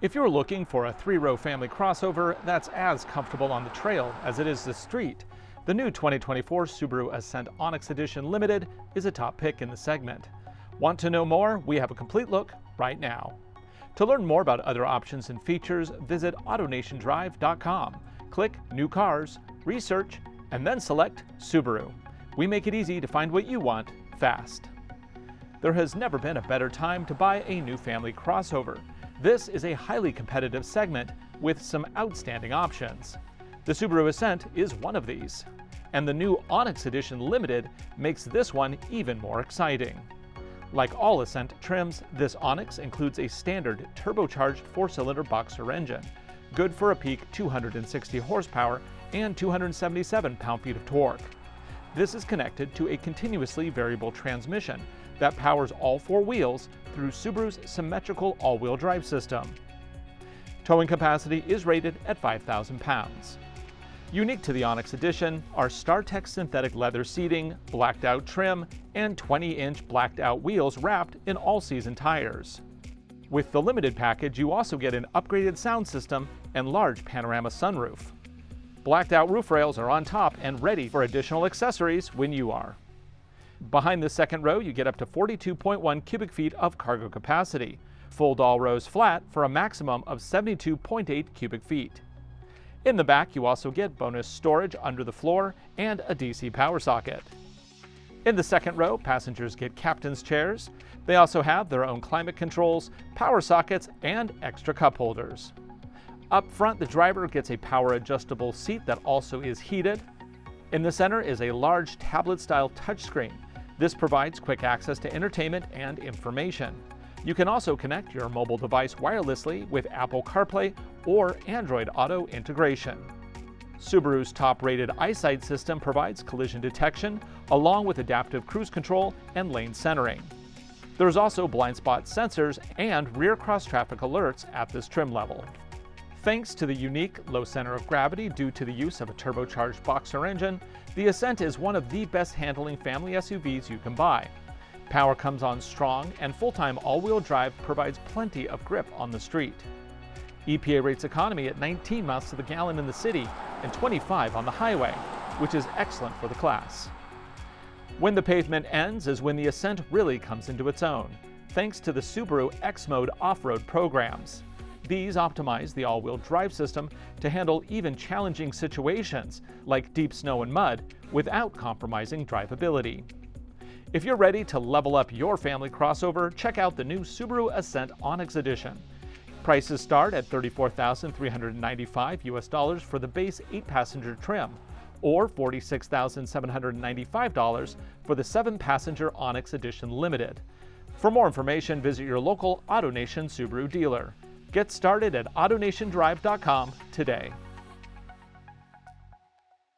If you're looking for a three-row family crossover that's as comfortable on the trail as it is the street, the new 2024 Subaru Ascent Onyx Edition Limited is a top pick in the segment. Want to know more? We have a complete look right now. To learn more about other options and features, visit AutoNationDrive.com. Click New Cars, Research, and then select Subaru. We make it easy to find what you want fast. There has never been a better time to buy a new family crossover. This is a highly competitive segment with some outstanding options. The Subaru Ascent is one of these, and the new Onyx Edition Limited makes this one even more exciting. Like all Ascent trims, this Onyx includes a standard turbocharged 4-cylinder boxer engine, good for a peak 260 horsepower and 277 pound-feet of torque. This is connected to a continuously variable transmission that powers all four wheels through Subaru's symmetrical all-wheel drive system. Towing capacity is rated at 5,000 pounds. Unique to the Onyx Edition are StarTech synthetic leather seating, blacked-out trim, and 20-inch blacked-out wheels wrapped in all-season tires. With the limited package, you also get an upgraded sound system and large panorama sunroof. Blacked-out roof rails are on top and ready for additional accessories when you are. Behind the second row, you get up to 42.1 cubic feet of cargo capacity. Fold all rows flat for a maximum of 72.8 cubic feet. In the back, you also get bonus storage under the floor and a DC power socket. In the second row, passengers get captain's chairs. They also have their own climate controls, power sockets, and extra cup holders. Up front, the driver gets a power adjustable seat that also is heated. In the center is a large tablet-style touchscreen. This provides quick access to entertainment and information. You can also connect your mobile device wirelessly with Apple CarPlay or Android Auto integration. Subaru's top-rated EyeSight system provides collision detection along with adaptive cruise control and lane centering. There's also blind spot sensors and rear cross-traffic alerts at this trim level. Thanks to the unique low center of gravity due to the use of a turbocharged boxer engine, the Ascent is one of the best handling family SUVs you can buy. Power comes on strong, and full-time all-wheel drive provides plenty of grip on the street. EPA rates economy at 19 miles to the gallon in the city and 25 on the highway, which is excellent for the class. When the pavement ends is when the Ascent really comes into its own, thanks to the Subaru X-Mode off-road programs. These optimize the all-wheel drive system to handle even challenging situations like deep snow and mud without compromising drivability. If you're ready to level up your family crossover, check out the new Subaru Ascent Onyx Edition. Prices start at $34,395 for the base 8-passenger trim, or $46,795 for the 7-passenger Onyx Edition Limited. For more information, visit your local AutoNation Subaru dealer. Get started at AutoNationDrive.com today.